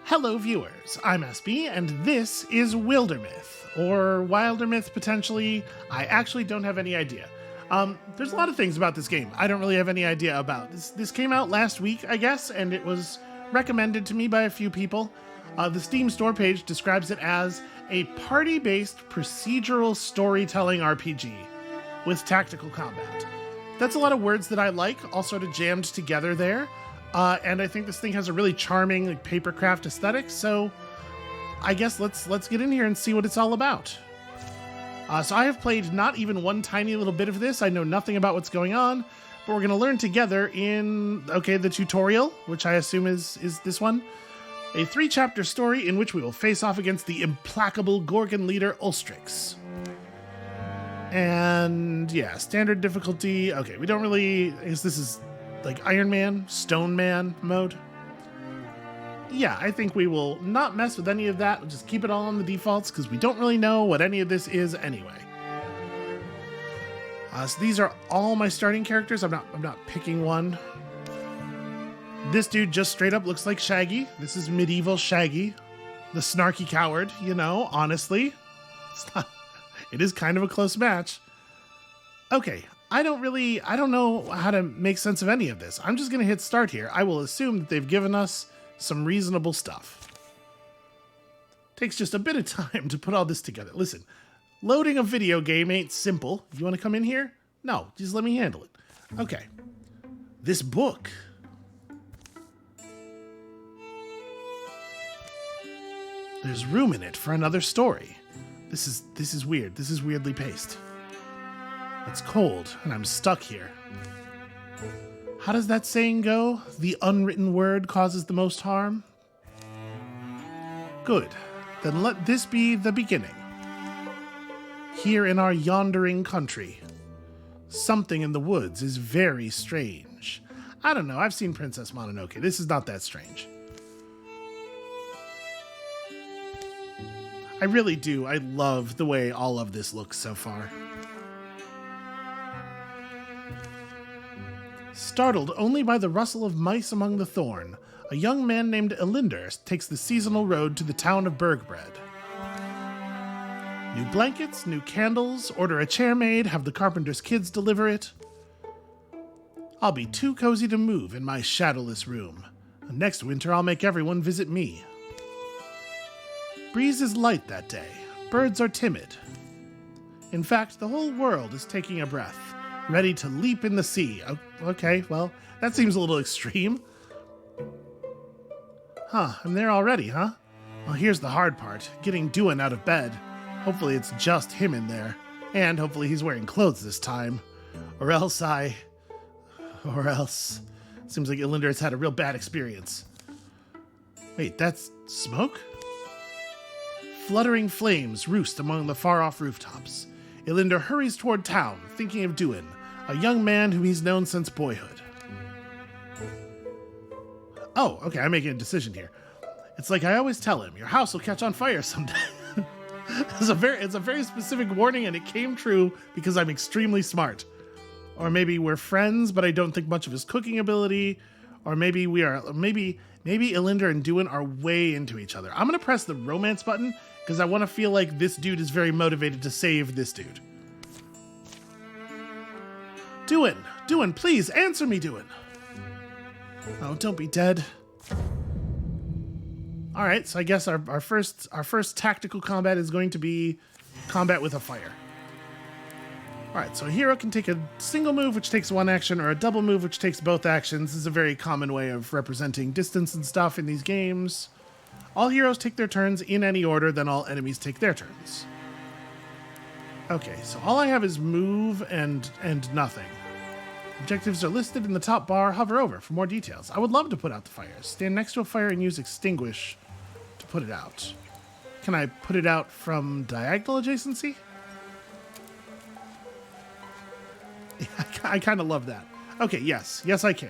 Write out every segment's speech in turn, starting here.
Hello viewers, I'm SB, and this is Wildermyth, or Wildermyth potentially. I actually don't have any idea. There's a lot of things about this game I don't really have any idea about. This came out last week, I guess, and it was recommended to me by a few people. The Steam store page describes it as a party-based procedural storytelling RPG with tactical combat. That's a lot of words that I like, all sort of jammed together there. And I think this thing has a really charming papercraft aesthetic, so I guess let's get in here and see what it's all about. So I have played not even one tiny little bit of this. I know nothing about what's going on, but we're going to learn together in, the tutorial, which I assume is this one. A 3-chapter story in which we will face off against the implacable Gorgon leader Ulstrix. And yeah, standard difficulty. Okay, we don't really, I guess this is like Iron Man, Stone Man mode. Yeah, I think we will not mess with any of that. We'll just keep it all on the defaults because we don't really know what any of this is anyway. So these are all my starting characters. I'm not picking one. This dude just straight up looks like Shaggy. This is medieval Shaggy, the snarky coward, honestly. It is kind of a close match. Okay, I don't know how to make sense of any of this. I'm just going to hit start here. I will assume that they've given us some reasonable stuff. Takes just a bit of time to put all this together. Listen, loading a video game ain't simple. You want to come in here? No, just let me handle it. Okay. This book. There's room in it for another story. This is weird. This is weirdly paced. It's cold, and I'm stuck here. How does that saying go? The unwritten word causes the most harm? Good. Then let this be the beginning. Here in our yondering country, something in the woods is very strange. I don't know, I've seen Princess Mononoke. This is not that strange. I really do. I love the way all of this looks so far. Startled only by the rustle of mice among the thorn, a young man named Elinder takes the seasonal road to the town of Bred. New blankets, new candles, order a chair made, have the carpenter's kids deliver it. I'll be too cozy to move in my shadowless room. Next winter I'll make everyone visit me. Breeze is light that day. Birds are timid. In fact, the whole world is taking a breath, ready to leap in the sea. Okay, well, that seems a little extreme. Huh, I'm there already, huh? Well, here's the hard part, getting Duin out of bed. Hopefully it's just him in there. And hopefully he's wearing clothes this time. Or else... Seems like Elinder has had a real bad experience. Wait, that's smoke? Fluttering flames roost among the far-off rooftops. Elinder hurries toward town, thinking of Duin, a young man whom he's known since boyhood. Oh, okay, I'm making a decision here. It's like I always tell him, your house will catch on fire someday. It's a very specific warning, and it came true because I'm extremely smart. Or maybe we're friends, but I don't think much of his cooking ability. Or maybe maybe Elinder and Duin are way into each other. I'm gonna press the romance button because I want to feel like this dude is very motivated to save this dude. Duin, please answer me, Duin. Oh, don't be dead. All right, so I guess our first tactical combat is going to be combat with a fire. All right, so a hero can take a single move, which takes one action, or a double move, which takes both actions. This is a very common way of representing distance and stuff in these games. All heroes take their turns in any order, then all enemies take their turns. Okay, so all I have is move and nothing. Objectives are listed in the top bar. Hover over for more details. I would love to put out the fires. Stand next to a fire and use extinguish to put it out. Can I put it out from diagonal adjacency? I kind of love that. Okay, yes, I can.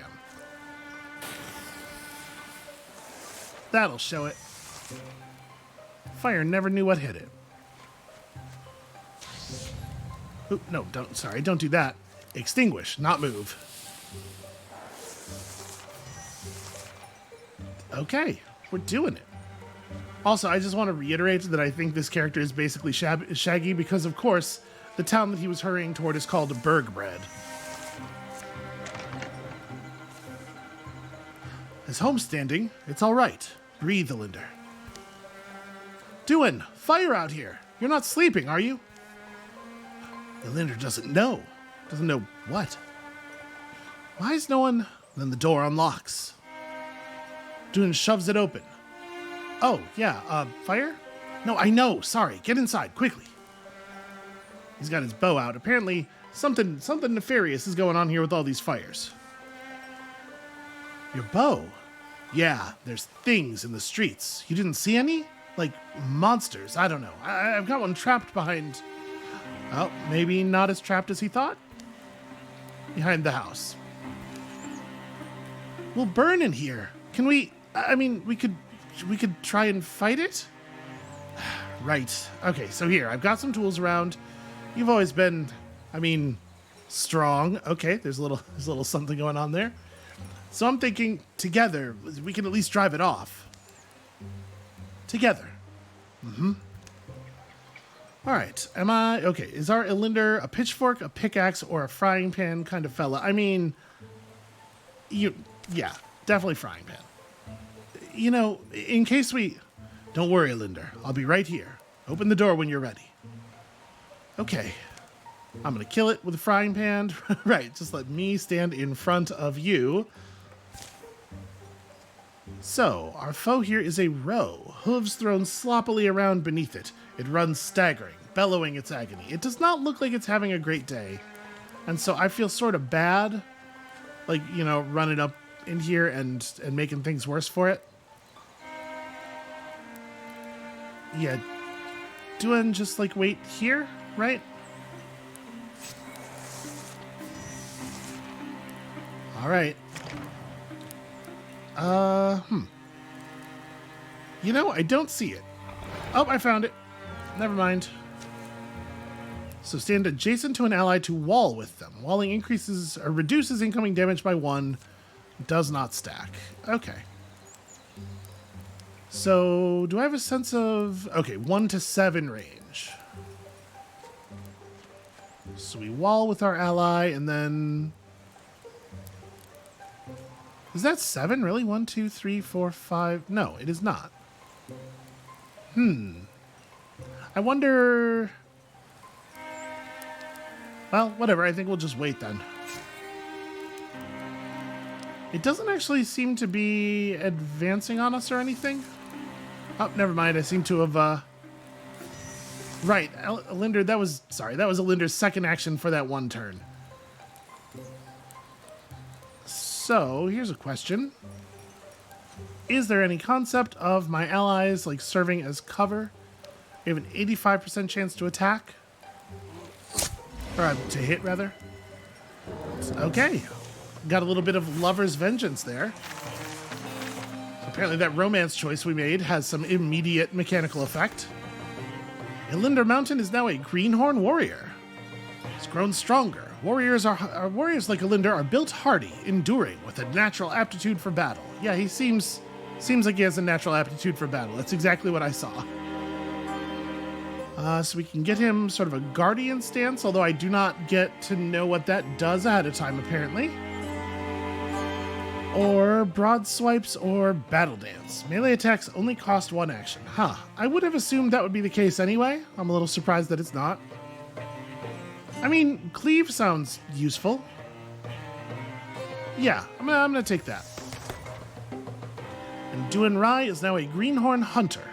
That'll show it. Fire never knew what hit it. Oop, no, don't do that. Extinguish, not move. Okay, we're doing it. Also, I just want to reiterate that I think this character is basically Shaggy because, of course, the town that he was hurrying toward is called Bred. His homestanding, it's all right. Breathe, Elinder. Doin', fire out here. You're not sleeping, are you? Elinder doesn't know. Doesn't know what? Why is no one... Then the door unlocks. Doin shoves it open. Oh, yeah, fire? No, I know, sorry. Get inside, quickly. He's got his bow out. Apparently, something nefarious is going on here with all these fires. Your bow? Yeah, there's things in the streets. You didn't see any? Like monsters, I don't know. I've got one trapped behind... Oh, maybe not as trapped as he thought? Behind the house. We'll burn in here. Can we... I mean, we could try and fight it? Right. Okay, so here, I've got some tools around. You've always been, I mean, strong. Okay, there's a little something going on there. So I'm thinking, together, we can at least drive it off. Together. Mm-hmm. All right, okay, is our Elinder a pitchfork, a pickaxe, or a frying pan kind of fella? I mean, yeah, definitely frying pan. You know, in case we... Don't worry, Elinder. I'll be right here. Open the door when you're ready. Okay. I'm gonna kill it with a frying pan. Right, just let me stand in front of you. So, our foe here is a roe, hooves thrown sloppily around beneath it. It runs staggering, bellowing its agony. It does not look like it's having a great day. And so I feel sort of bad, like, you know, running up in here and making things worse for it. Yeah, doing just like wait here, right? All right. You know, I don't see it. Oh, I found it. Never mind. So stand adjacent to an ally to wall with them. Walling increases or reduces incoming damage by 1. Does not stack. Okay. So, do I have a sense of... Okay, 1 to 7 range. So we wall with our ally, and then... Is that 7, really? 1, 2, 3, 4, 5... No, it is not. I wonder... Well, whatever. I think we'll just wait then. It doesn't actually seem to be advancing on us or anything. Oh, never mind. I seem to have, Right, Elinder, that was Elinder's second action for that one turn. So, here's a question. Is there any concept of my allies, like, serving as cover? We have an 85% chance to attack. Or, to hit, rather. Okay. Got a little bit of Lover's Vengeance there. Apparently that romance choice we made has some immediate mechanical effect. Elinder Mountain is now a greenhorn warrior. It's grown stronger. Warriors like Elinder are built hardy, enduring, with a natural aptitude for battle. Yeah, he seems like he has a natural aptitude for battle. That's exactly what I saw. So we can get him sort of a guardian stance, although I do not get to know what that does ahead of time, apparently. Or broad swipes or battle dance. Melee attacks only cost 1 action. Huh. I would have assumed that would be the case anyway. I'm a little surprised that it's not. I mean, cleave sounds useful. Yeah, I'm gonna take that. And Duin Rai is now a greenhorn hunter.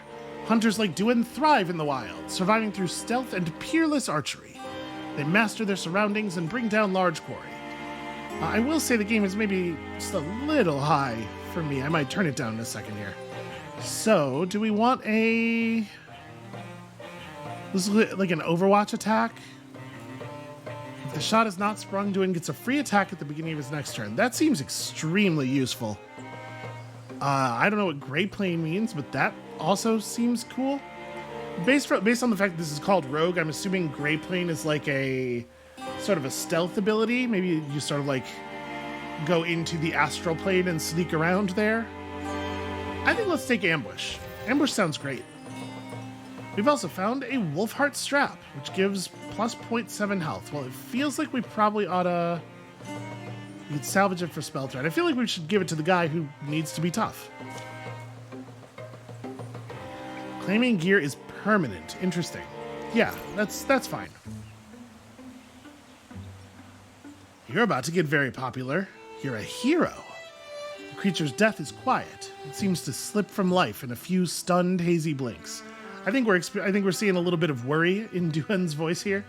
Hunters like Duin thrive in the wild, surviving through stealth and peerless archery. They master their surroundings and bring down large quarry. I will say the game is maybe just a little high for me. I might turn it down in a second here. So, do we want a... This is like an Overwatch attack? If the shot is not sprung, Duin gets a free attack at the beginning of his next turn. That seems extremely useful. I don't know what Grey Plane means, but that also seems cool. Based on the fact that this is called Rogue, I'm assuming Grey Plane is like a... sort of a stealth ability. Maybe you sort of like go into the astral plane and sneak around there. I think let's take ambush. Ambush sounds great. We've also found a Wolfheart strap, which gives plus 0.7 health. Well, it feels like we probably ought to... We could salvage it for spell threat. I feel like we should give it to the guy who needs to be tough. Claiming gear is permanent. Interesting. Yeah, that's fine. You're about to get very popular. You're a hero. The creature's death is quiet. It seems to slip from life in a few stunned, hazy blinks. I think we're seeing a little bit of worry in Duan's voice here.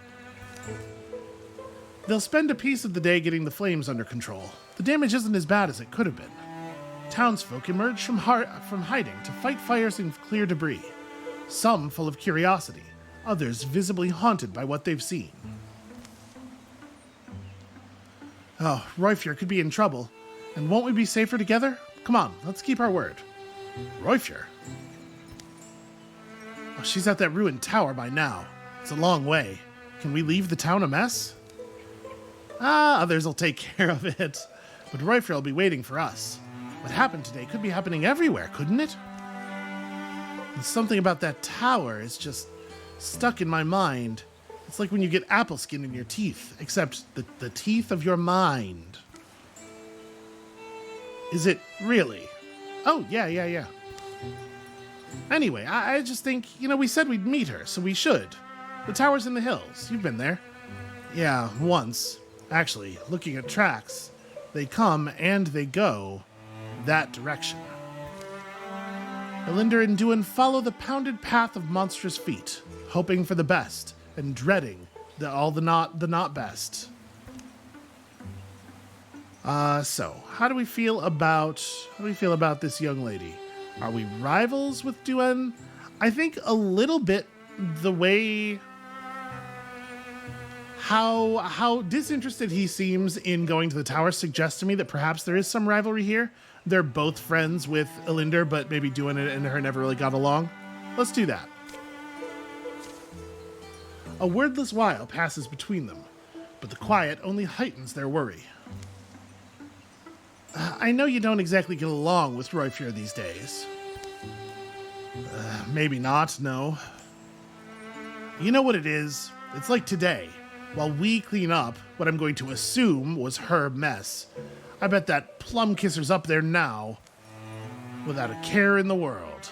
They'll spend a piece of the day getting the flames under control. The damage isn't as bad as it could have been. Townsfolk emerge from hiding to fight fires and clear debris. Some full of curiosity, others visibly haunted by what they've seen. Oh, Roifjör could be in trouble. And won't we be safer together? Come on, let's keep our word. Roifjör? Oh, she's at that ruined tower by now. It's a long way. Can we leave the town a mess? Others will take care of it. But Roifjör will be waiting for us. What happened today could be happening everywhere, couldn't it? And something about that tower is just stuck in my mind. It's like when you get apple skin in your teeth, except the teeth of your mind. Is it really? Oh, yeah. Anyway, I just think, we said we'd meet her, so we should. The tower's in the hills. You've been there. Yeah, once. Actually, looking at tracks, they come and they go that direction. Elinder and Duan follow the pounded path of monstrous feet, hoping for the best and dreading the not best. So, how do we feel about this young lady? Are we rivals with Duan? I think a little bit. The way how disinterested he seems in going to the tower suggests to me that perhaps there is some rivalry here. They're both friends with Elinder, but maybe Duan and her never really got along. Let's do that. A wordless while passes between them, but the quiet only heightens their worry. I know you don't exactly get along with Roifjör these days. Maybe not, no. You know what it is? It's like today. While we clean up what I'm going to assume was her mess, I bet that plum kisser's up there now, without a care in the world.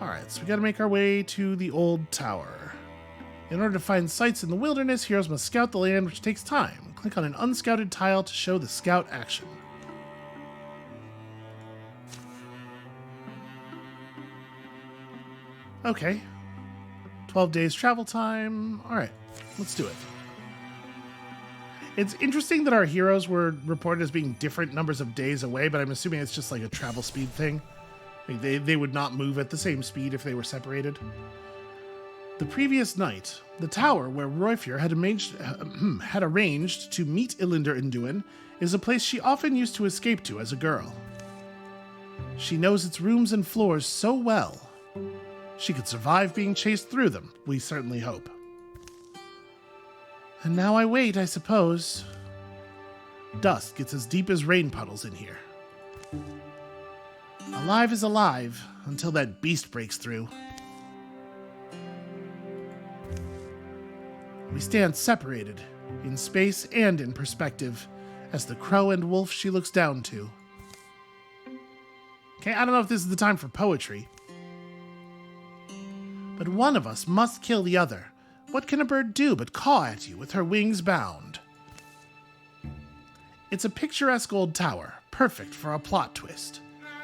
Alright, so we gotta make our way to the old tower. In order to find sights in the wilderness, heroes must scout the land, which takes time. Click on an unscouted tile to show the scout action. Okay. 12 days travel time. Alright, let's do it. It's interesting that our heroes were reported as being different numbers of days away, but I'm assuming it's just like a travel speed thing. Like they would not move at the same speed if they were separated. The previous night, the tower where Roifjör had arranged to meet Elinder and Duan is a place she often used to escape to as a girl. She knows its rooms and floors so well. She could survive being chased through them, we certainly hope. And now I wait, I suppose. Dust gets as deep as rain puddles in here. Alive is alive until that beast breaks through. We stand separated, in space and in perspective, as the crow and wolf she looks down to. Okay, I don't know if this is the time for poetry. But one of us must kill the other. What can a bird do but caw at you with her wings bound? It's a picturesque old tower, perfect for a plot twist.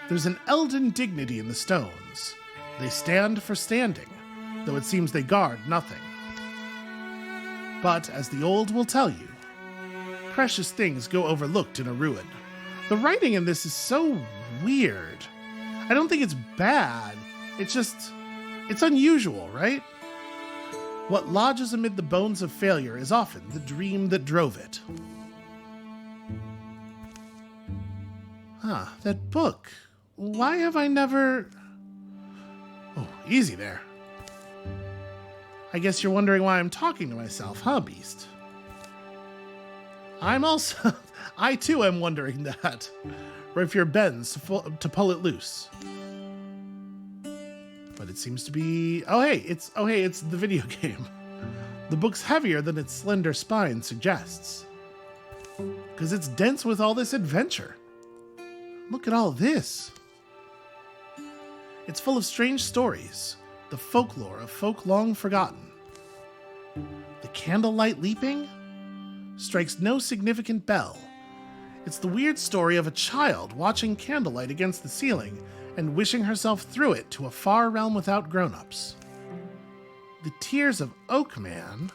There's an elden dignity in the stones. They stand for standing, though it seems they guard nothing. But, as the old will tell you, precious things go overlooked in a ruin. The writing in this is so weird. I don't think it's bad. It's unusual, right? What lodges amid the bones of failure is often the dream that drove it. That book. Why have I never... Oh, easy there. I guess you're wondering why I'm talking to myself, huh, Beast? I too am wondering that. Royfier bends to pull it loose. But it seems to be... Oh hey, it's the video game. The book's heavier than its slender spine suggests. Because it's dense with all this adventure. Look at all this. It's full of strange stories, the folklore of folk long forgotten. The candlelight leaping strikes no significant bell. It's the weird story of a child watching candlelight against the ceiling and wishing herself through it to a far realm without grown-ups. The Tears of Oakman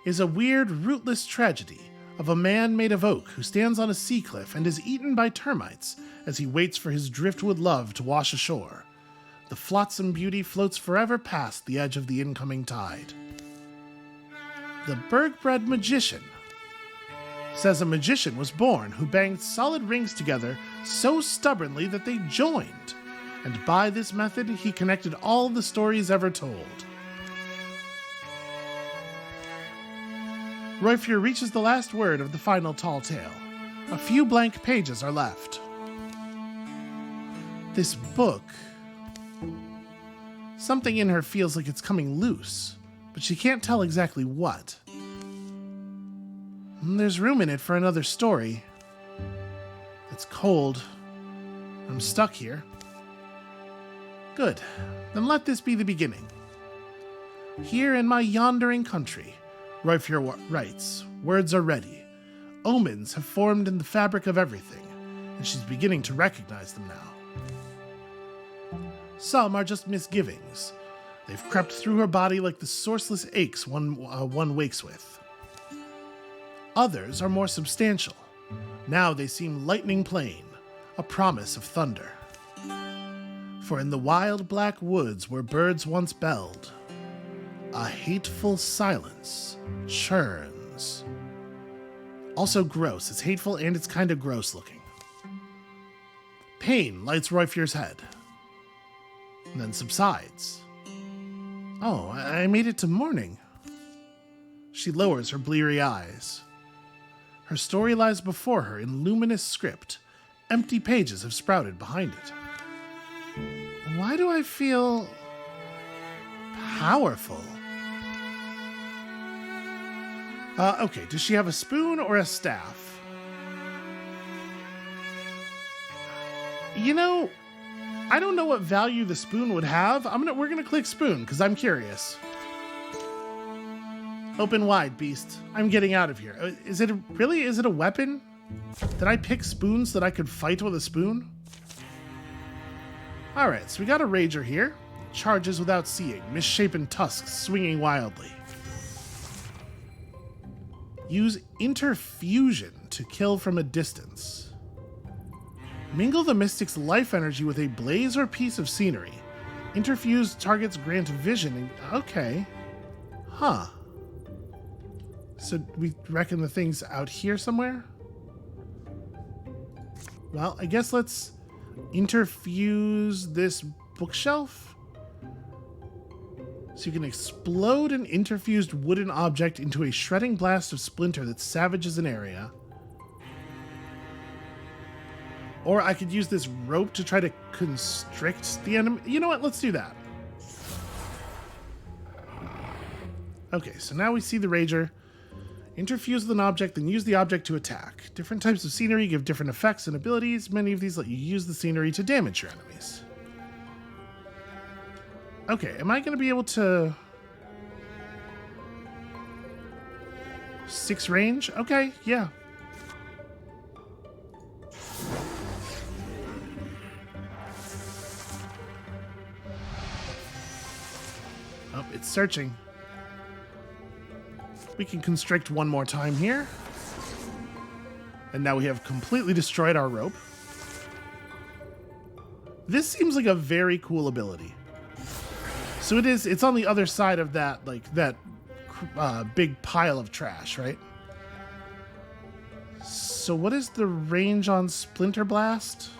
is a weird, rootless tragedy of a man made of oak who stands on a sea cliff and is eaten by termites as he waits for his driftwood love to wash ashore. The flotsam beauty floats forever past the edge of the incoming tide. The Bred magician says a magician was born who banged solid rings together so stubbornly that they joined, and by this method he connected all the stories ever told. Royfier reaches the last word of the final tall tale. A few blank pages are left. This book... Something in her feels like it's coming loose, but she can't tell exactly what. There's room in it for another story. It's cold. I'm stuck here. Good. Then let this be the beginning. Here in my yondering country, Royfier writes, words are ready. Omens have formed in the fabric of everything, and she's beginning to recognize them now. Some are just misgivings. They've crept through her body like the sourceless aches one wakes with. Others are more substantial. Now they seem lightning plain, a promise of thunder. For in the wild black woods where birds once belled, a hateful silence churns. Also gross. It's hateful and it's kind of gross looking. Pain lights Royfier's head, and then subsides. Oh, I made it to morning. She lowers her bleary eyes. Her story lies before her in luminous script. Empty pages have sprouted behind it. Why do I feel powerful? Okay, does she have a spoon or a staff? You know, I don't know what value the spoon would have. We're gonna click spoon because I'm curious. Open wide, beast. I'm getting out of here. Is it a weapon? Did I pick spoons that I could fight with a spoon? Alright, so we got a rager here. Charges without seeing, misshapen tusks swinging wildly. Use interfusion to kill from a distance. Mingle the mystic's life energy with a blaze or piece of scenery. Interfused targets grant vision. Okay. Huh. So we reckon the thing's out here somewhere? Well, I guess let's interfuse this bookshelf. So you can explode an interfused wooden object into a shredding blast of splinter that savages an area. Or I could use this rope to try to constrict the enemy. You know what? Let's do that. Okay, so now we see the rager. Interfuse with an object, then use the object to attack. Different types of scenery give different effects and abilities. Many of these let you use the scenery to damage your enemies. Okay, am I going to be able to... 6 range? Okay, yeah. Oh, it's searching. We can constrict one more time here. And now we have completely destroyed our rope. This seems like a very cool ability. So it's on the other side of that, big pile of trash, right? So what is the range on Splinter Blast?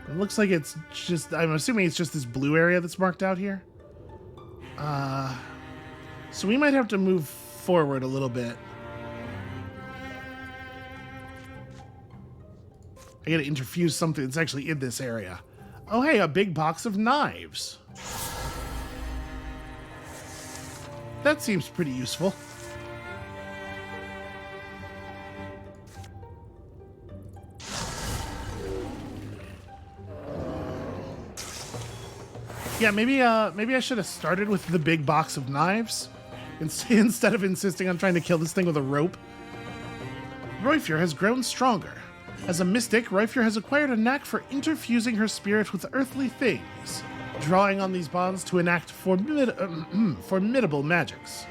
It looks like it's just, I'm assuming it's just this blue area that's marked out here. So we might have to move forward a little bit. I gotta interfuse something that's actually in this area. Oh hey, a big box of knives. That seems pretty useful. Yeah, maybe I should have started with the big box of knives instead of insisting on trying to kill this thing with a rope. Roifur has grown stronger. As a mystic, Roifur has acquired a knack for interfusing her spirit with earthly things, drawing on these bonds to enact formidable magics.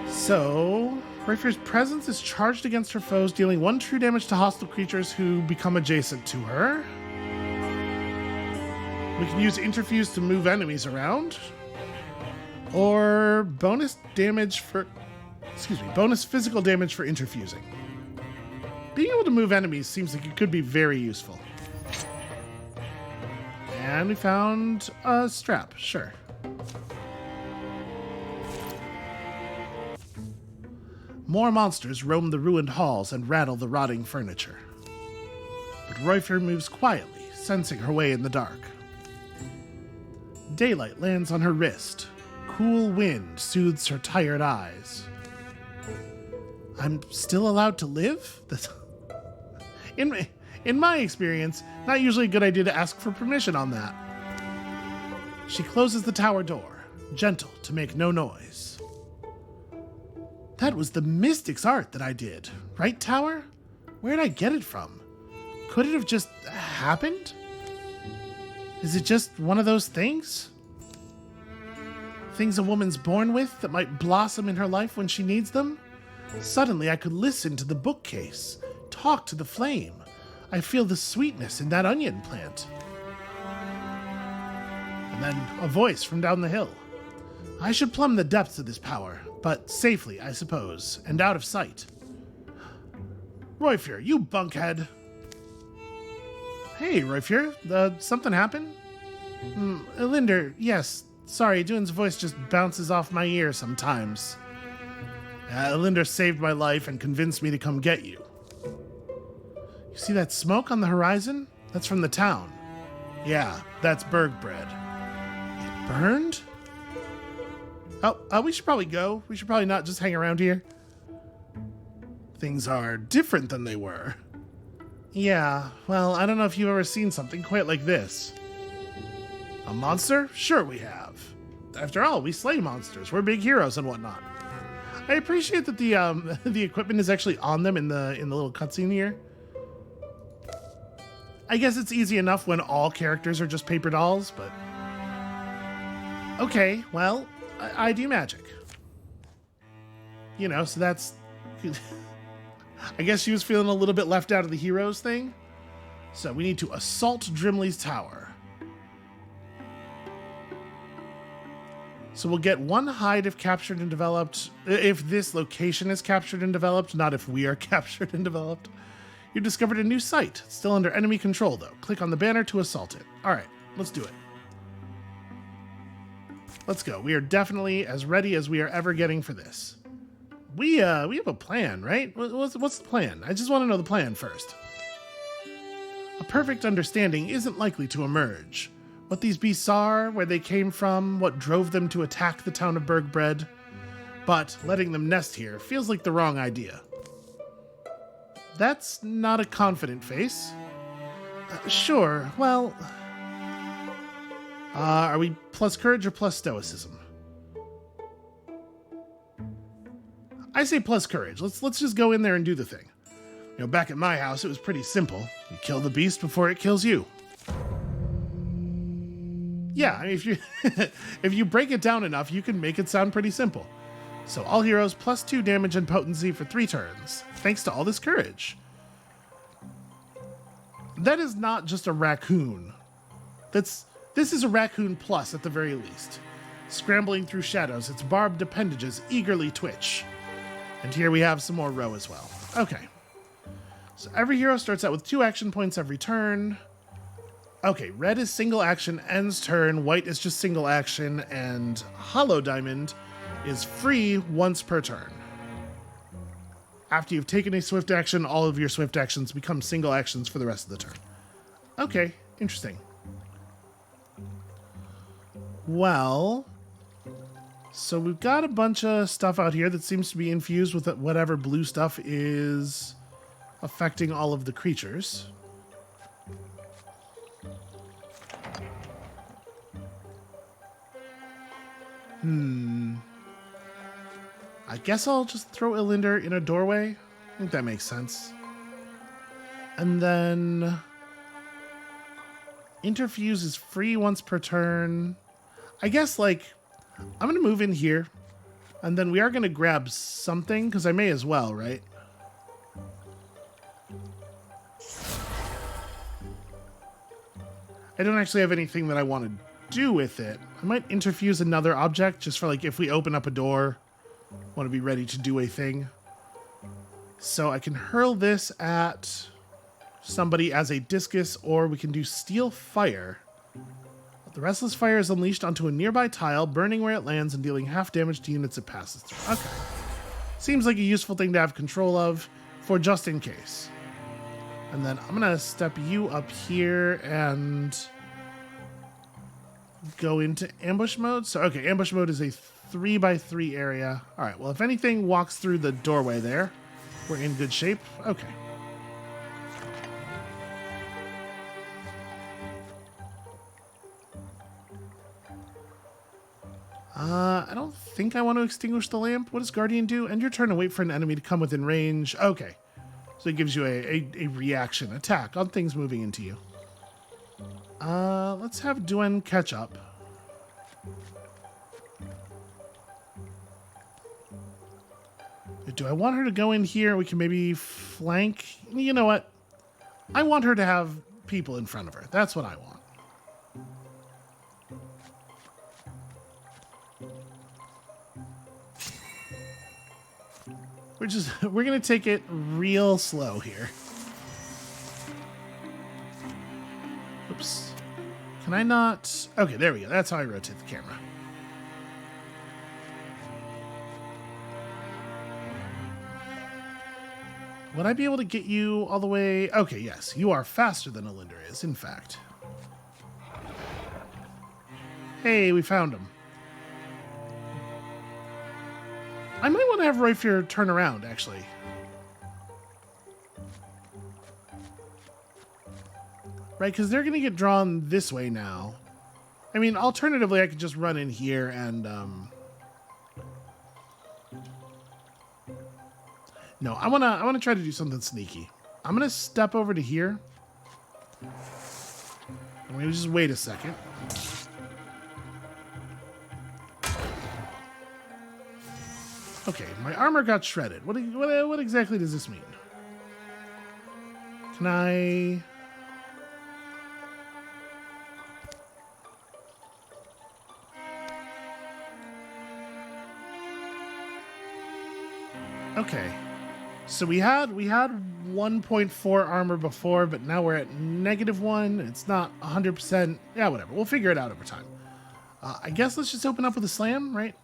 So, Roifur's presence is charged against her foes, dealing 1 true damage to hostile creatures who become adjacent to her. We can use interfuse to move enemies around, or bonus physical damage for interfusing. Being able to move enemies seems like it could be very useful. And we found a strap, sure. More monsters roam the ruined halls and rattle the rotting furniture. But Roifur moves quietly, sensing her way in the dark. Daylight lands on her wrist. Cool wind soothes her tired eyes. I'm still allowed to live? In my experience, not usually a good idea to ask for permission on that. She closes the tower door, gentle to make no noise. That was the mystic's art that I did, right, Tower? Where'd I get it from? Could it have just happened? Is it just one of those things? Things a woman's born with that might blossom in her life when she needs them? Suddenly I could listen to the bookcase, talk to the flame. I feel the sweetness in that onion plant. And then a voice from down the hill. I should plumb the depths of this power, but safely, I suppose, and out of sight. Roifur, you bunkhead! Hey, Roifur, something happened? Elinder, yes. Sorry, Duan's voice just bounces off my ear sometimes. Elinder saved my life and convinced me to come get you. You see that smoke on the horizon? That's from the town. Yeah, that's Bred. It burned? Oh, we should probably go. We should probably not just hang around here. Things are different than they were. Yeah, well, I don't know if you've ever seen something quite like this. A monster? Sure we have. After all, we slay monsters. We're big heroes and whatnot. I appreciate that the the equipment is actually on them in the little cutscene here. I guess it's easy enough when all characters are just paper dolls, but... Okay, well, I do magic. You know, so that's... I guess she was feeling a little bit left out of the heroes thing. So we need to assault Drimley's tower. So we'll get 1 hide if captured and developed. If this location is captured and developed, not if we are captured and developed. You discovered a new site. It's still under enemy control, though. Click on the banner to assault it. All right, let's do it. Let's go. We are definitely as ready as we are ever getting for this. We have a plan, right? What's the plan? I just want to know the plan first. A perfect understanding isn't likely to emerge. What these beasts are, where they came from, what drove them to attack the town of Bred. But letting them nest here feels like the wrong idea. That's not a confident face. Sure, well... are we plus courage or plus stoicism? I say plus courage. Let's just go in there and do the thing. You know, back at my house, it was pretty simple. You kill the beast before it kills you. Yeah, I mean, if you if you break it down enough, you can make it sound pretty simple. So all heroes plus 2 damage and potency for 3 turns, thanks to all this courage. That is not just a raccoon. This is a raccoon plus at the very least. Scrambling through shadows, its barbed appendages eagerly twitch. And here we have some more row as well. Okay. So every hero starts out with 2 action points every turn. Okay, red is single action, ends turn, white is just single action, and Hollow Diamond is free once per turn. After you've taken a swift action, all of your swift actions become single actions for the rest of the turn. Okay, interesting. Well, so we've got a bunch of stuff out here that seems to be infused with whatever blue stuff is affecting all of the creatures. I guess I'll just throw Ilinder in a doorway. I think that makes sense. And then Interfuse is free once per turn. I guess, like, I'm going to move in here. And then we are going to grab something, because I may as well, right? I don't actually have anything that I want to do with it. I might interfuse another object, just for, like, if we open up a door, want to be ready to do a thing. So I can hurl this at somebody as a discus, or we can do Steel Fire. The Restless Fire is unleashed onto a nearby tile, burning where it lands and dealing half damage to units it passes through. Okay. Seems like a useful thing to have control of for just in case. And then I'm going to step you up here and go into ambush mode. So, okay, ambush mode is a 3x3 area. All right, well, if anything walks through the doorway there, we're in good shape. Okay. I don't think I want to extinguish the lamp. What does Guardian do? End your turn and wait for an enemy to come within range. Okay. So it gives you a reaction attack on things moving into you. Let's have Duen catch up. Do I want her to go in here? We can maybe flank. You know what? I want her to have people in front of her. That's what I want. We're gonna take it real slow here. Oops. Can I not? Okay, there we go. That's how I rotate the camera. Would I be able to get you all the way? Okay, yes. You are faster than Ilinder is, in fact. Hey, we found him. I might want to have Royfier turn around, actually. Right, because they're going to get drawn this way now. I mean, alternatively, I could just run in here and... No, I wanna try to do something sneaky. I'm gonna step over to here. I'm gonna just wait a second. Okay, my armor got shredded. What exactly does this mean? Can I... Okay. So we had 1.4 armor before, but now we're at -1. It's not 100%. Yeah, whatever. We'll figure it out over time. I guess let's just open up with a slam, right?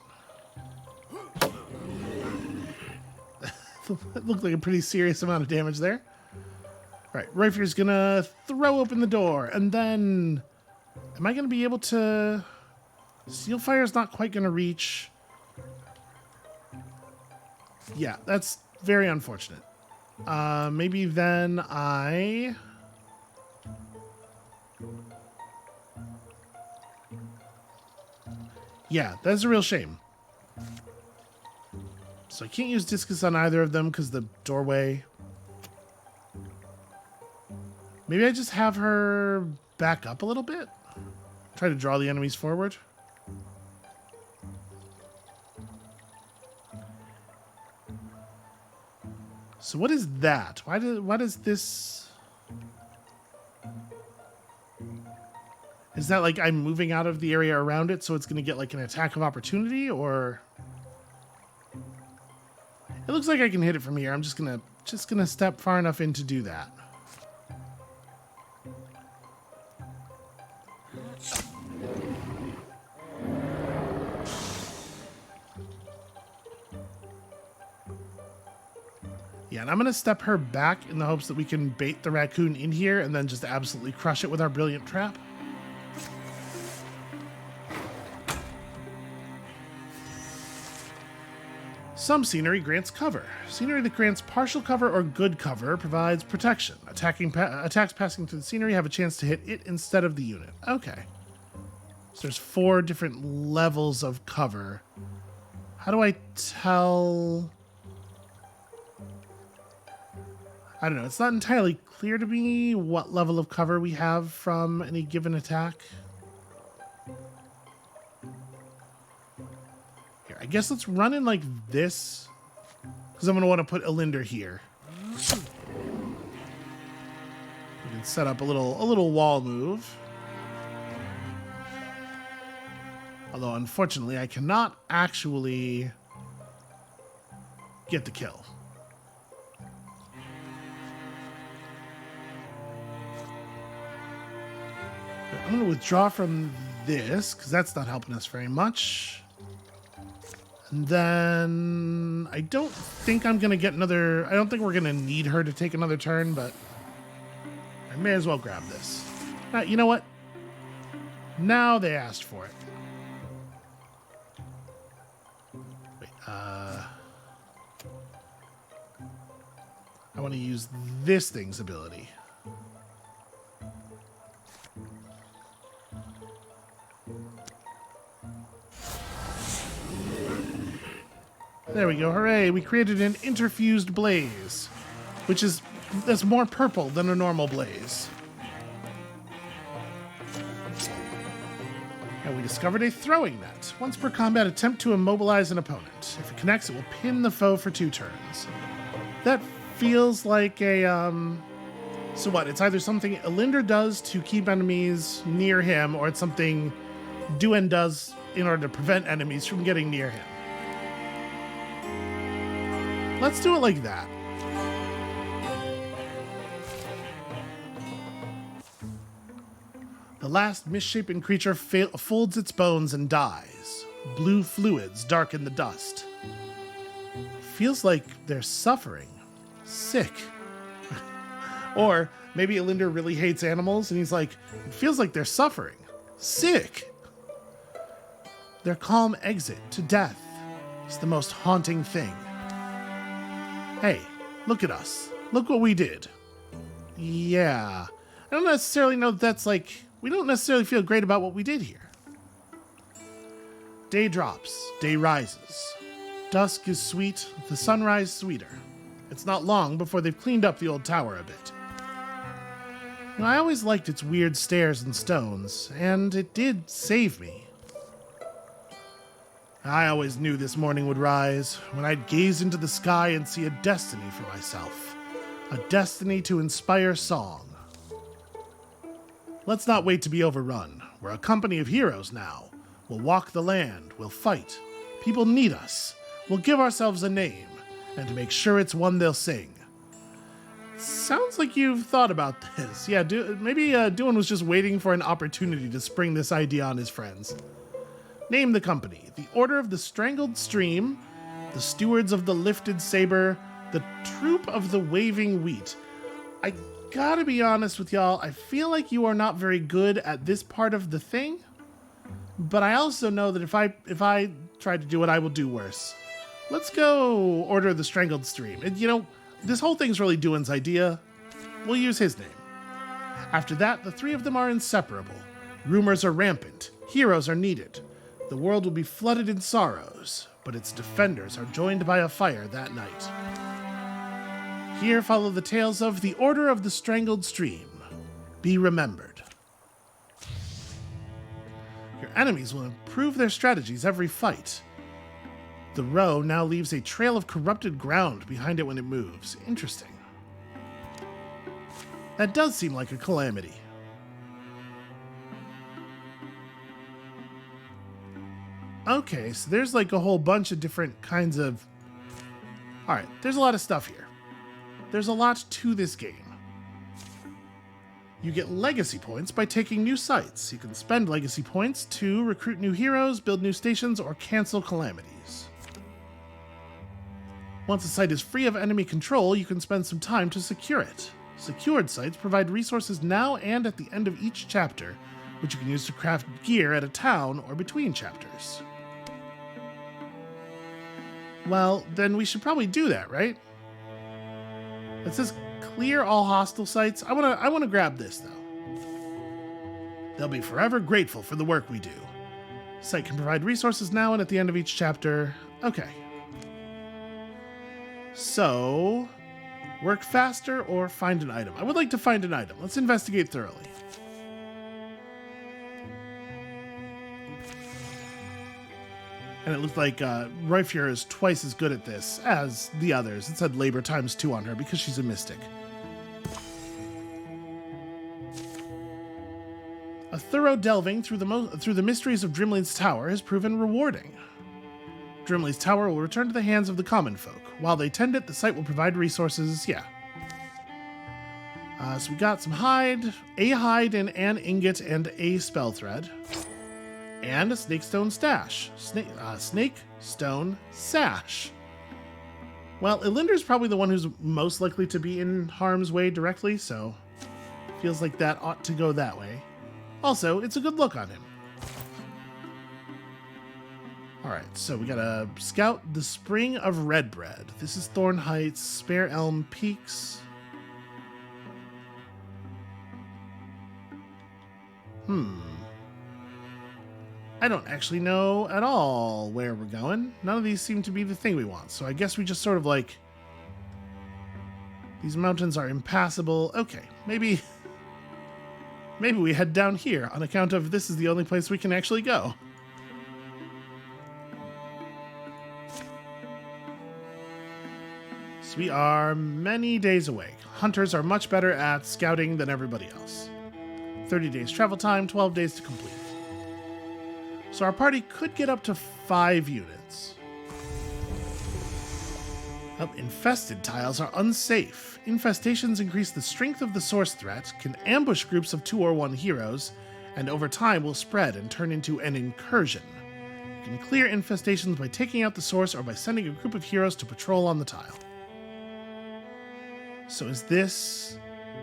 It looked like a pretty serious amount of damage there. All right, Royfier's gonna throw open the door, and then... Am I gonna be able to... Steel Fire's not quite gonna reach... Yeah, that's very unfortunate. Maybe then I... Yeah, that's a real shame. So I can't use Discus on either of them because the doorway... Maybe I just have her back up a little bit? Try to draw the enemies forward. So what is that? Why does this... Is that like I'm moving out of the area around it so it's going to get like an attack of opportunity, or... It looks like I can hit it from here. I'm just gonna step far enough in to do that. Yeah, and I'm going to step her back in the hopes that we can bait the raccoon in here and then just absolutely crush it with our brilliant trap. Some scenery grants cover. Scenery that grants partial cover or good cover provides protection. Attacks passing through the scenery have a chance to hit it instead of the unit. Okay. So there's 4 different levels of cover. How do I tell... I don't know. It's not entirely clear to me what level of cover we have from any given attack. Here, I guess let's run in like this, because I'm going to want to put Elinder here. We can set up a little wall move. Although, unfortunately, I cannot actually get the kill. I'm going to withdraw from this, because that's not helping us very much. And then I don't think I'm going to get another... I don't think we're going to need her to take another turn, but I may as well grab this. You know what? Now they asked for it. Wait, I want to use this thing's ability. There we go, hooray! We created an interfused blaze, that's more purple than a normal blaze. And we discovered a throwing net. Once per combat, attempt to immobilize an opponent. If it connects, it will pin the foe for 2 turns. That feels like a, so what? It's either something Elinder does to keep enemies near him, or it's something Duen does in order to prevent enemies from getting near him. Let's do it like that. The last misshapen creature folds its bones and dies. Blue fluids darken the dust. Feels like they're suffering. Sick. Or maybe Elinder really hates animals and he's like, it feels like they're suffering. Sick. Their calm exit to death is the most haunting thing. Hey, look at us. Look what we did. Yeah. I don't necessarily know that's like... We don't necessarily feel great about what we did here. Day drops. Day rises. Dusk is sweet. The sunrise sweeter. It's not long before they've cleaned up the old tower a bit. You know, I always liked its weird stairs and stones, and it did save me. I always knew this morning would rise, when I'd gaze into the sky and see a destiny for myself. A destiny to inspire song. Let's not wait to be overrun. We're a company of heroes now. We'll walk the land. We'll fight. People need us. We'll give ourselves a name, and to make sure it's one they'll sing. Sounds like you've thought about this. Yeah, maybe Duen was just waiting for an opportunity to spring this idea on his friends. Name the company. The Order of the Strangled Stream, the Stewards of the Lifted Saber, the Troop of the Waving Wheat. I gotta be honest with y'all, I feel like you are not very good at this part of the thing, but I also know that if I try to do it, I will do worse. Let's go Order of the Strangled Stream. And, you know, this whole thing's really Duen's idea. We'll use his name. After that, the 3 of them are inseparable. Rumors are rampant. Heroes are needed. The world will be flooded in sorrows, but its defenders are joined by a fire that night. Here follow the tales of the Order of the Strangled Stream. Be remembered. Your enemies will improve their strategies every fight. The row now leaves a trail of corrupted ground behind it when it moves. Interesting. That does seem like a calamity. Okay, so there's like a whole bunch of different kinds of... Alright, there's a lot of stuff here. There's a lot to this game. You get legacy points by taking new sites. You can spend legacy points to recruit new heroes, build new stations, or cancel calamities. Once a site is free of enemy control, you can spend some time to secure it. Secured sites provide resources now and at the end of each chapter, which you can use to craft gear at a town or between chapters. Well, then we should probably do that, right? It says clear all hostile sites. I wanna grab this though. They'll be forever grateful for the work we do. Site can provide resources now and at the end of each chapter. Okay. So, work faster or find an item. I would like to find an item. Let's investigate thoroughly. And it looked like Royfier is twice as good at this as the others. It said labor times 2 on her because she's a mystic. A thorough delving through the mysteries of Drimley's Tower has proven rewarding. Drimley's Tower will return to the hands of the common folk. While they tend it, the site will provide resources. Yeah. So we got some hide, a hide and an ingot and a spell thread. And a snakestone stash. Snakestone sash. Well, Elinder's probably the one who's most likely to be in harm's way directly, so feels like that ought to go that way. Also, it's a good look on him. Alright, so we gotta scout the Spring of Bred. This is Thorn Heights, Spare Elm Peaks. I don't actually know at all where we're going. None of these seem to be the thing we want, so I guess we just sort of like... These mountains are impassable. Okay, maybe we head down here on account of this is the only place we can actually go. So we are many days away. Hunters are much better at scouting than everybody else. 30 days travel time, 12 days to complete. So our party could get up to 5 units. Infested tiles are unsafe. Infestations increase the strength of the source threat, can ambush groups of 2 or 1 heroes, and over time will spread and turn into an incursion. You can clear infestations by taking out the source or by sending a group of heroes to patrol on the tile. So is this...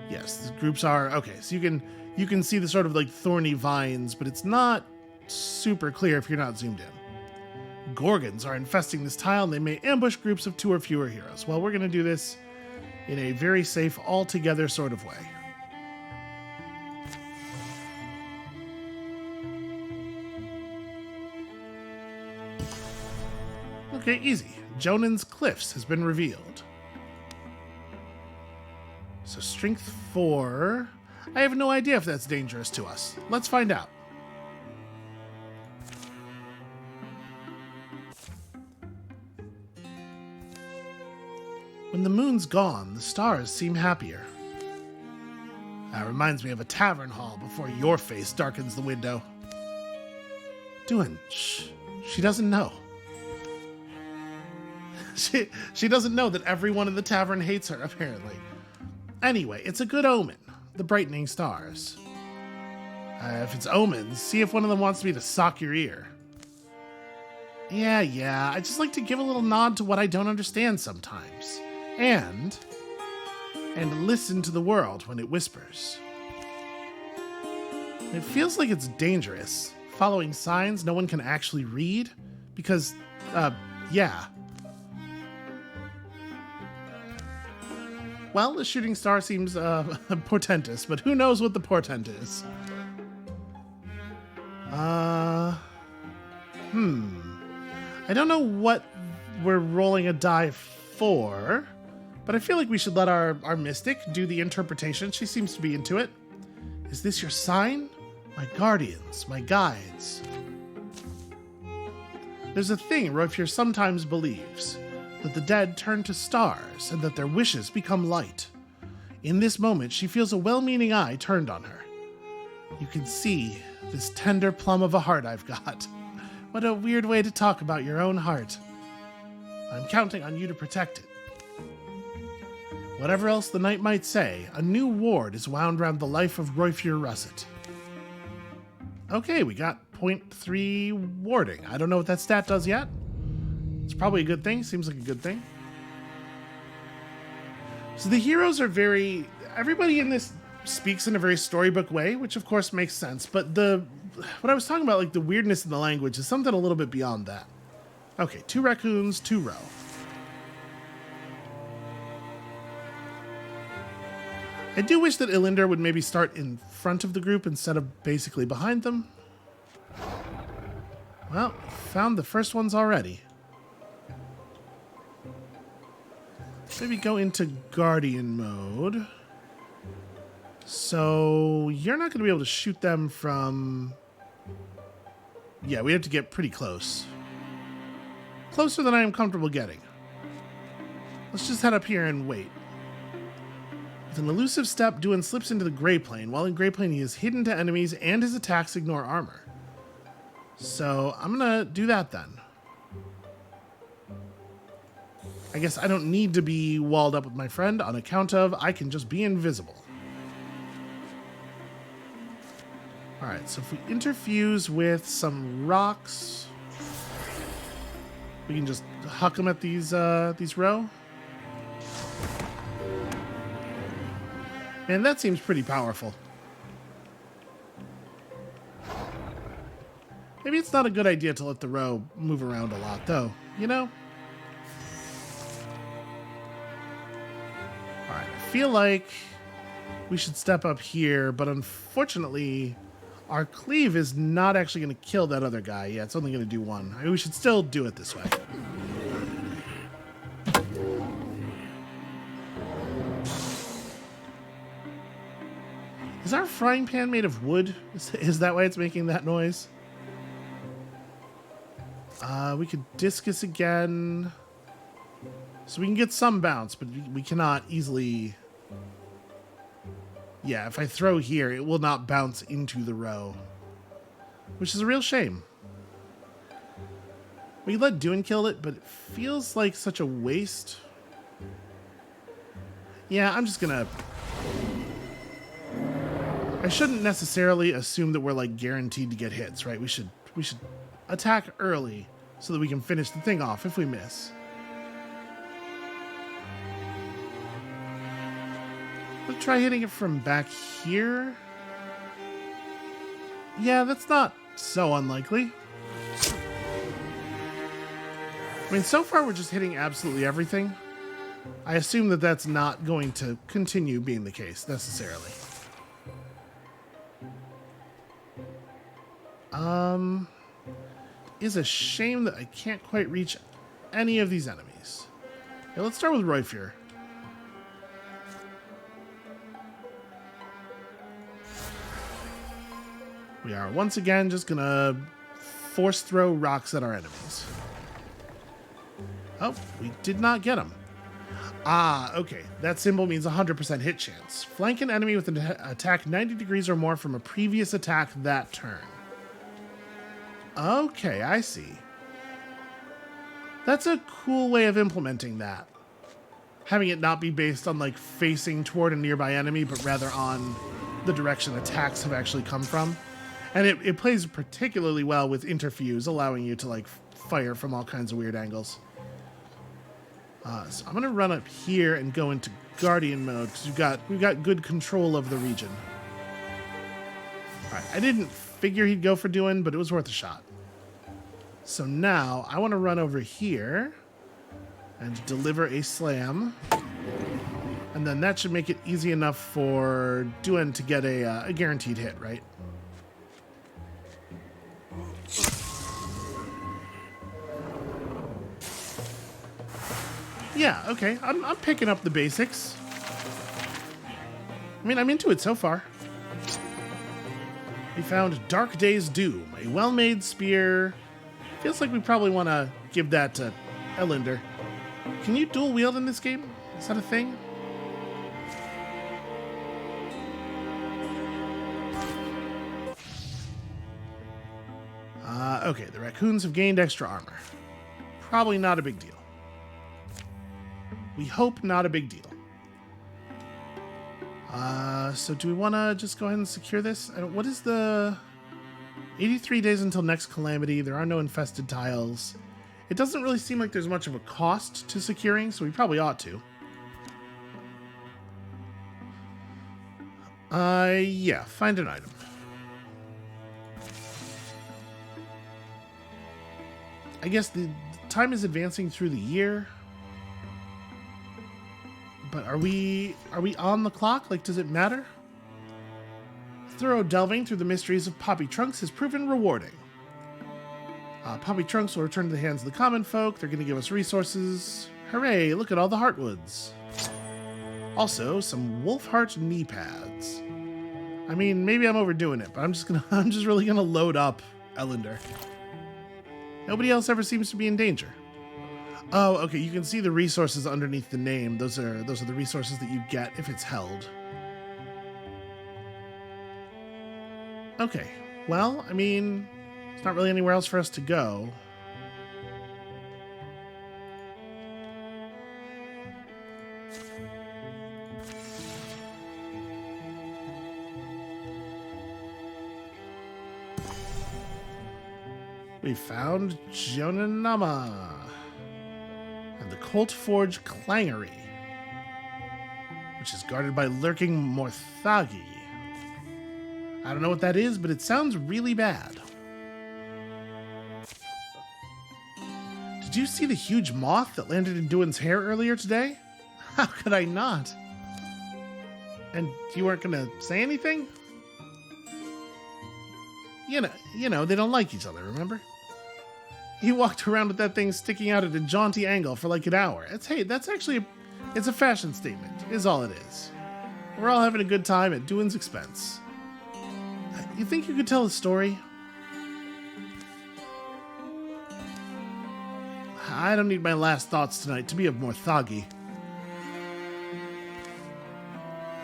Yes, the groups are... Okay, so you can see the sort of like thorny vines, but it's not super clear if you're not zoomed in. Gorgons are infesting this tile and they may ambush groups of 2 or fewer heroes. Well, we're going to do this in a very safe, all-together sort of way. Okay, easy. Jonan's Cliffs has been revealed. So strength 4. I have no idea if that's dangerous to us. Let's find out. When the moon's gone, the stars seem happier. That reminds me of a tavern hall before your face darkens the window. Duin, shh. She doesn't know. She doesn't know that everyone in the tavern hates her, apparently. Anyway, it's a good omen. The brightening stars. If it's omens, see if one of them wants me to sock your ear. Yeah, I just like to give a little nod to what I don't understand sometimes. And listen to the world when it whispers. It feels like it's dangerous, following signs no one can actually read, because, yeah. Well, the shooting star seems, portentous, but who knows what the portent is? I don't know what we're rolling a die for, but I feel like we should let our mystic do the interpretation. She seems to be into it. Is this your sign? My guardians, my guides. There's a thing Royfier sometimes believes, that the dead turn to stars and that their wishes become light. In this moment, she feels a well-meaning eye turned on her. You can see this tender plum of a heart I've got. What a weird way to talk about your own heart. I'm counting on you to protect it. Whatever else the night might say, a new ward is wound around the life of Royfier Russet. Okay, we got 0.3 warding. I don't know what that stat does yet. It's probably a good thing. Seems like a good thing. So the heroes are very... Everybody in this speaks in a very storybook way, which of course makes sense. But what I was talking about, like the weirdness in the language, is something a little bit beyond that. Okay, 2 raccoons, 2 row. I do wish that Ilinder would maybe start in front of the group instead of basically behind them. Well, found the first ones already. Maybe go into Guardian mode. So you're not going to be able to shoot them from... Yeah, we have to get pretty close. Closer than I am comfortable getting. Let's just head up here and wait. With an elusive step, Duan slips into the gray plane. While in gray plane, he is hidden to enemies and his attacks ignore armor. So I'm going to do that then. I guess I don't need to be walled up with my friend on account of I can just be invisible. Alright, so if we interfuse with some rocks, we can just huck them at these row. Man, that seems pretty powerful. Maybe it's not a good idea to let the row move around a lot, though, you know? Alright, I feel like we should step up here, but unfortunately, our cleave is not actually going to kill that other guy. Yeah, it's only going to do 1. I mean, we should still do it this way. Is our frying pan made of wood? Is that why it's making that noise? We could discus again. So we can get some bounce, but we cannot easily... Yeah, if I throw here, it will not bounce into the row. Which is a real shame. We let Duan kill it, but it feels like such a waste. Yeah, I'm just gonna... I shouldn't necessarily assume that we're like guaranteed to get hits, right? We should attack early so that we can finish the thing off if we miss. Let's try hitting it from back here. Yeah, that's not so unlikely. I mean, so far we're just hitting absolutely everything. I assume that that's not going to continue being the case necessarily. Is a shame that I can't quite reach any of these enemies. Okay, let's start with Roifir. We are once again just gonna force throw rocks at our enemies. Oh, we did not get them. Ah, okay. That symbol means 100% hit chance. Flank an enemy with an attack 90 degrees or more from a previous attack that turn. Okay, I see. That's a cool way of implementing that. Having it not be based on, like, facing toward a nearby enemy, but rather on the direction attacks have actually come from. And it plays particularly well with interfuse, allowing you to, like, fire from all kinds of weird angles. So I'm going to run up here and go into Guardian mode, because we've got good control of the region. Alright, I didn't figure he'd go for Duan, but it was worth a shot. So now I want to run over here and deliver a slam. And then that should make it easy enough for Duan to get a guaranteed hit, right? Yeah, okay. I'm picking up the basics. I mean, I'm into it so far. We found Dark Day's Doom, a well-made spear. Feels like we probably want to give that to Ilinder. Can you dual wield in this game? Is that a thing? Okay, the raccoons have gained extra armor. Probably not a big deal. We hope not a big deal. So do we want to just go ahead and secure this? What is the... 83 days until next calamity. There are no infested tiles. It doesn't really seem like there's much of a cost to securing, so we probably ought to. Yeah, find an item. I guess the time is advancing through the year. But are we on the clock? Like, does it matter? Thorough delving through the mysteries of Poppy Trunks has proven rewarding. Poppy Trunks will return to the hands of the common folk. They're going to give us resources. Hooray, look at all the heartwoods. Also, some wolf heart knee pads. I mean, maybe I'm overdoing it, but I'm just really gonna load up Ellender. Nobody else ever seems to be in danger. Oh, okay, you can see the resources underneath the name. Those are the resources that you get if it's held. Okay, well, I mean, there's not really anywhere else for us to go. We found Jonanama and the Colt Forge Clangery, which is guarded by lurking Morthagi. I don't know what that is, but it sounds really bad. Did you see the huge moth that landed in Duin's hair earlier today? How could I not? And you weren't gonna say anything? You know, they don't like each other, remember? He walked around with that thing sticking out at a jaunty angle for like an hour. That's actually it's a fashion statement, is all it is. We're all having a good time at Duin's expense. You think you could tell a story? I don't need my last thoughts tonight to be of Morthagi.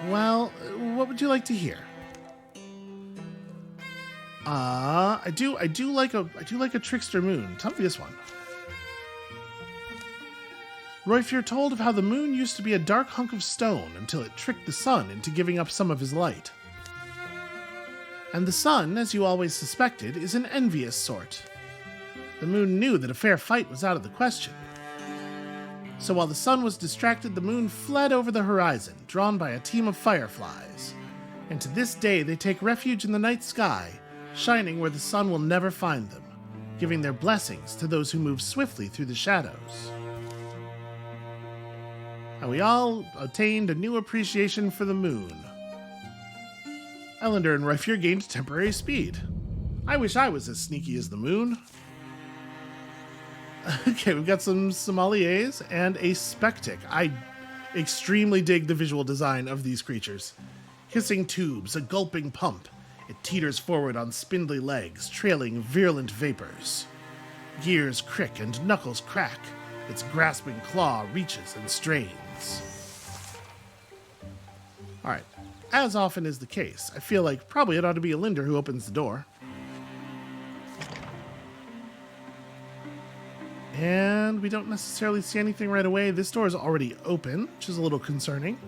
Well, what would you like to hear? I do like a trickster moon. Tell me this one. Royfier told of how the moon used to be a dark hunk of stone until it tricked the sun into giving up some of his light. And the sun, as you always suspected, is an envious sort. The moon knew that a fair fight was out of the question. So while the sun was distracted, the moon fled over the horizon, drawn by a team of fireflies. And to this day they take refuge in the night sky, shining where the sun will never find them, giving their blessings to those who move swiftly through the shadows. And we all attained a new appreciation for the moon. Ellender and Royfier gained temporary speed. I wish I was as sneaky as the moon. Okay, we've got some sommeliers and a spectic. I extremely dig the visual design of these creatures. Hissing tubes, a gulping pump. It teeters forward on spindly legs, trailing virulent vapors. Gears crick and knuckles crack. Its grasping claw reaches and strains. Alright, as often is the case, I feel like probably it ought to be Ellender who opens the door. And we don't necessarily see anything right away. This door is already open, which is a little concerning.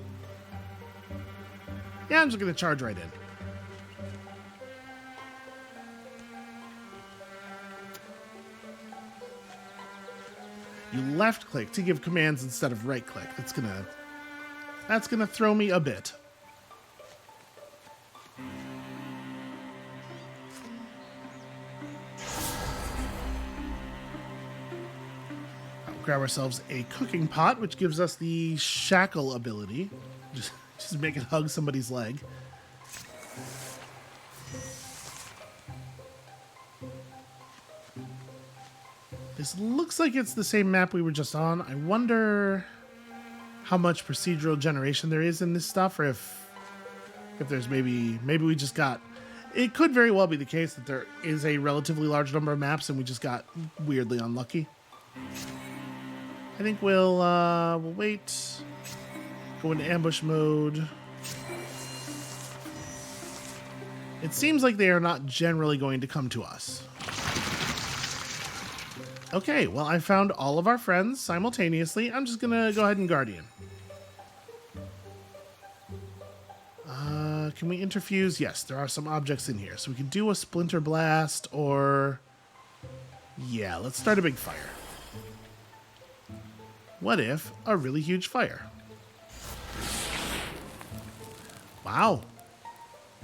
Yeah, I'm just going to charge right in. You left click to give commands instead of right click. That's gonna throw me a bit. I'll grab ourselves a cooking pot, which gives us the shackle ability. Just make it hug somebody's leg. This looks like it's the same map we were just on. I wonder how much procedural generation there is in this stuff, or if there's maybe we just got... It could very well be the case that there is a relatively large number of maps and we just got weirdly unlucky. I think we'll wait, go into ambush mode. It seems like they are not generally going to come to us. Okay, well, I found all of our friends simultaneously. I'm just gonna go ahead and Guardian. Can we interfuse? Yes, there are some objects in here. So we can do a Splinter Blast or... Yeah, let's start a big fire. What if a really huge fire? Wow.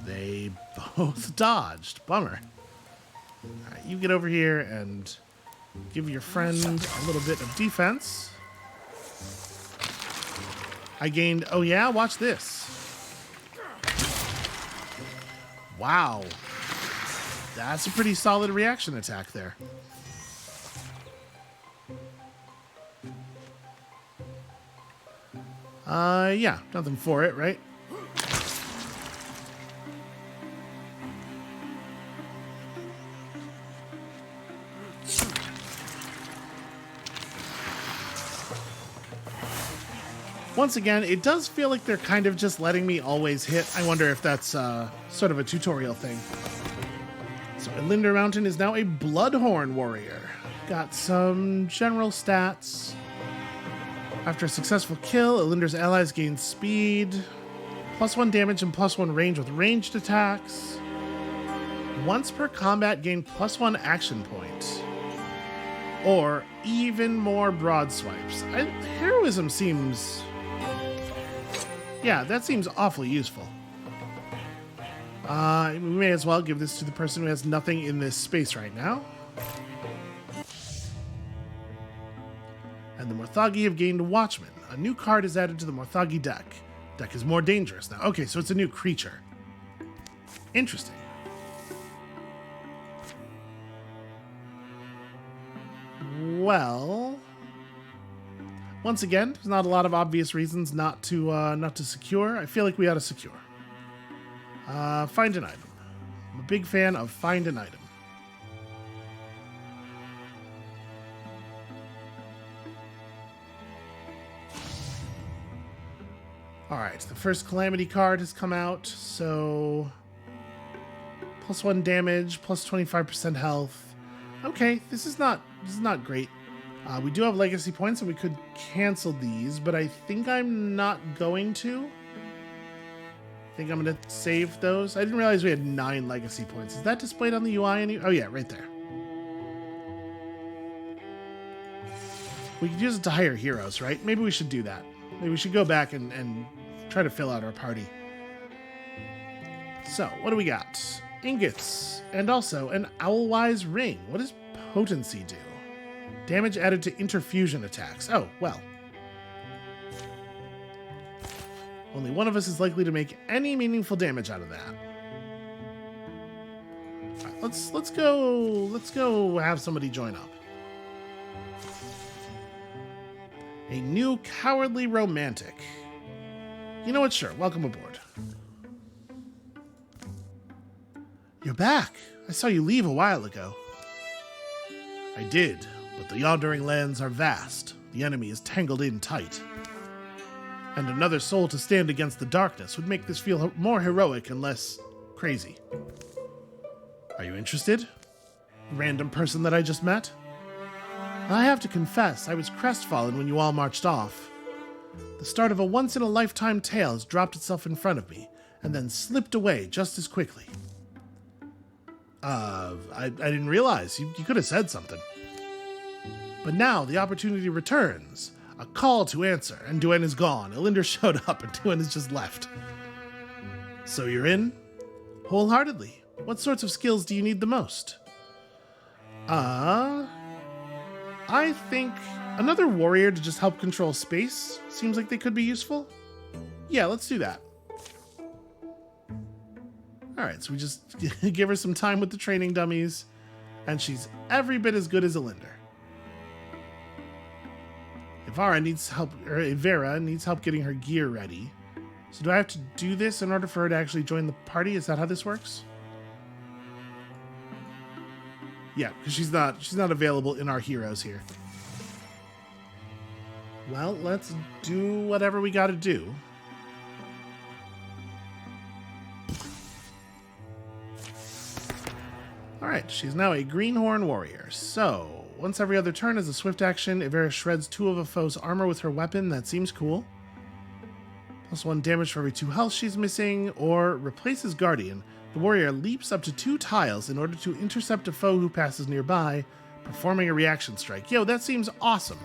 They both dodged. Bummer. All right, you get over here and give your friend a little bit of defense. I gained... Oh, yeah? Watch this. Wow. That's a pretty solid reaction attack there. Yeah. Nothing for it, right? Once again, it does feel like they're kind of just letting me always hit. I wonder if that's sort of a tutorial thing. So Elinder Mountain is now a Bloodhorn warrior. Got some general stats. After a successful kill, Elinder's allies gain speed, +1 damage and +1 range with ranged attacks. Once per combat, gain +1 action point. Or even more broad swipes. Heroism seems... Yeah, that seems awfully useful. We may as well give this to the person who has nothing in this space right now. And the Morthagi have gained Watchman. A new card is added to the Morthagi deck. Deck is more dangerous now. Okay, so it's a new creature. Interesting. Well... Once again, there's not a lot of obvious reasons not to secure. I feel like we ought to secure. Find an item. I'm a big fan of find an item. Alright, the first Calamity card has come out, so... +1 damage, +25% health. Okay, this is not great. We do have legacy points, and we could cancel these, but I think I'm not going to. I think I'm going to save those. I didn't realize we had 9 legacy points. Is that displayed on the UI? Oh yeah, right there. We could use it to hire heroes, right? Maybe we should do that. Maybe we should go back and try to fill out our party. So, what do we got? Ingots, and also an Owlwise ring. What does potency do? Damage added to interfusion attacks. Oh, well. Only one of us is likely to make any meaningful damage out of that. All right, let's go have somebody join up. A new cowardly romantic. You know what? Sure. Welcome aboard. You're back. I saw you leave a while ago. I did. But the Yawning lands are vast. The enemy is tangled in tight. And another soul to stand against the darkness would make this feel more heroic and less crazy. Are you interested? Random person that I just met? I have to confess, I was crestfallen when you all marched off. The start of a once-in-a-lifetime tale has dropped itself in front of me, and then slipped away just as quickly. I didn't realize. You could have said something. But now the opportunity returns. A call to answer, and Duen is gone. Elinder showed up, and Duen has just left. So you're in? Wholeheartedly. What sorts of skills do you need the most? I think another warrior to just help control space seems like they could be useful. Yeah, let's do that. Alright, so we just give her some time with the training dummies, and she's every bit as good as Elinder. Ivara needs help getting her gear ready. So do I have to do this in order for her to actually join the party? Is that how this works? Yeah, because she's not available in our heroes here. Well, let's do whatever we got to do. All right, she's now a Greenhorn warrior. So once every other turn as a swift action, Ivera shreds 2 of a foe's armor with her weapon. That seems cool. +1 damage for every 2 health she's missing, or replaces Guardian. The warrior leaps up to 2 tiles in order to intercept a foe who passes nearby, performing a reaction strike. Yo, that seems awesome.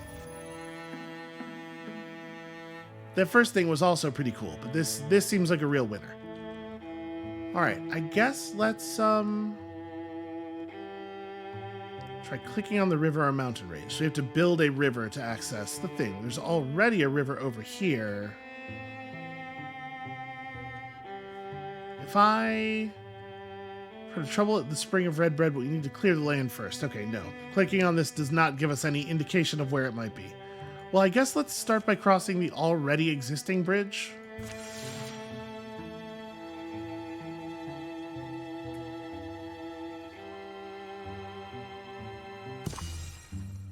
That first thing was also pretty cool, but this seems like a real winner. All right, I guess let's try clicking on the river or mountain range. So we have to build a river to access the thing. There's already a river over here. If I for trouble at the spring of red bread, but we need to clear the land first. Okay, no. Clicking on this does not give us any indication of where it might be. Well, I guess let's start by crossing the already existing bridge.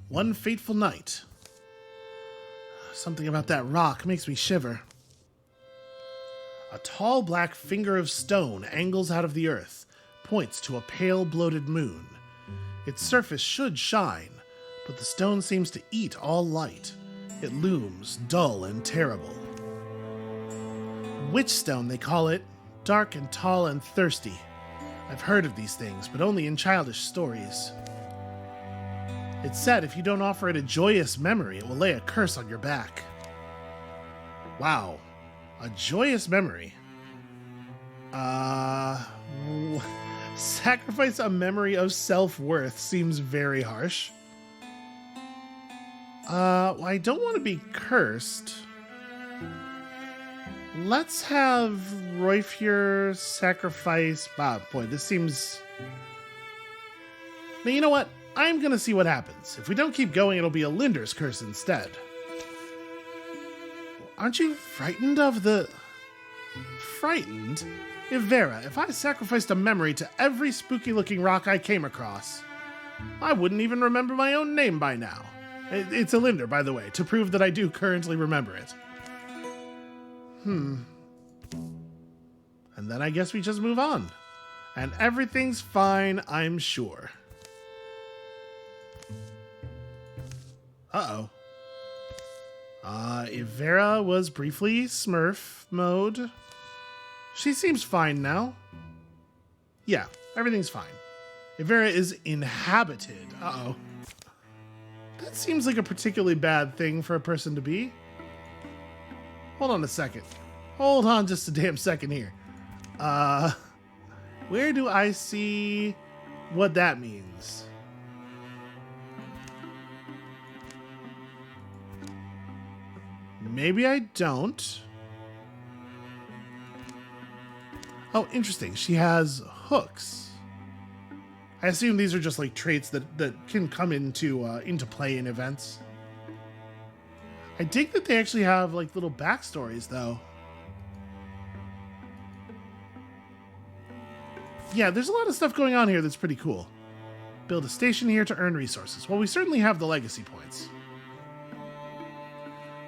One fateful night. Something about that rock makes me shiver. A tall black finger of stone angles out of the earth, points to a pale bloated moon. Its surface should shine, but the stone seems to eat all light. It looms dull and terrible. Witchstone, they call it, dark and tall and thirsty. I've heard of these things, but only in childish stories. It's said if you don't offer it a joyous memory, it will lay a curse on your back. Wow. A joyous memory. Sacrifice a memory of self-worth seems very harsh. Well, I don't want to be cursed. Let's have Roifur sacrifice... boy, this seems... Now, you know what? I'm gonna see what happens. If we don't keep going, it'll be a Linder's curse instead. Aren't you frightened of the... Frightened? Ivera, if I sacrificed a memory to every spooky-looking rock I came across, I wouldn't even remember my own name by now. It's a Linder, by the way, to prove that I do currently remember it. And then I guess we just move on. And everything's fine, I'm sure. Uh-oh. Ivera was briefly Smurf mode. She seems fine now. Yeah, everything's fine. Ivera is inhabited. Uh-oh. That seems like a particularly bad thing for a person to be. Hold on a second. Hold on just a damn second here. Where do I see what that means? Maybe I don't. Oh, interesting. She has hooks. I assume these are just like traits that can come into play in events. I dig that they actually have like little backstories though. Yeah, there's a lot of stuff going on here that's pretty cool. Build a station here to earn resources. Well, we certainly have the legacy points.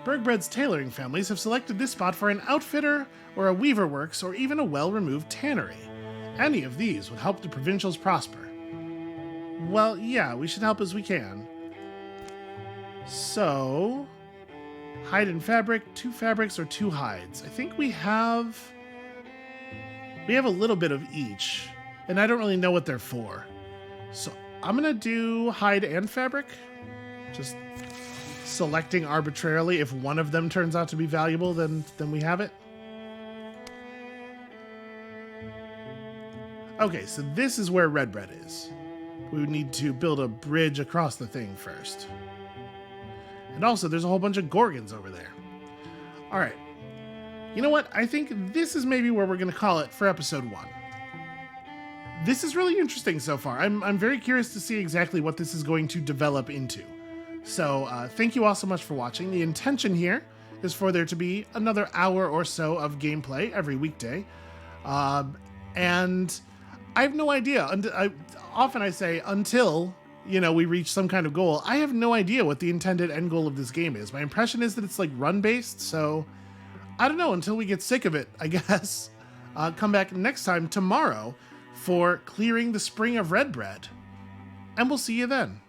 Bred's tailoring families have selected this spot for an outfitter or a weaver works or even a well-removed tannery. Any of these would help the provincials prosper. Well, yeah, we should help as we can. So, hide and fabric, 2 fabrics or 2 hides. I think we have a little bit of each, and I don't really know what they're for. So I'm gonna do hide and fabric, just selecting arbitrarily. If one of them turns out to be valuable, then we have it. Okay, so this is where Red Bread is. We would need to build a bridge across the thing first. And also, there's a whole bunch of Gorgons over there. All right. You know what? I think this is maybe where we're going to call it for episode 1. This is really interesting so far. I'm very curious to see exactly what this is going to develop into. So thank you all so much for watching. The intention here is for there to be another hour or so of gameplay every weekday. And I have no idea. Often I say until, we reach some kind of goal. I have no idea what the intended end goal of this game is. My impression is that it's like run-based, so I don't know until we get sick of it, I guess. Come back next time tomorrow for clearing the Spring of Red Bread. And we'll see you then.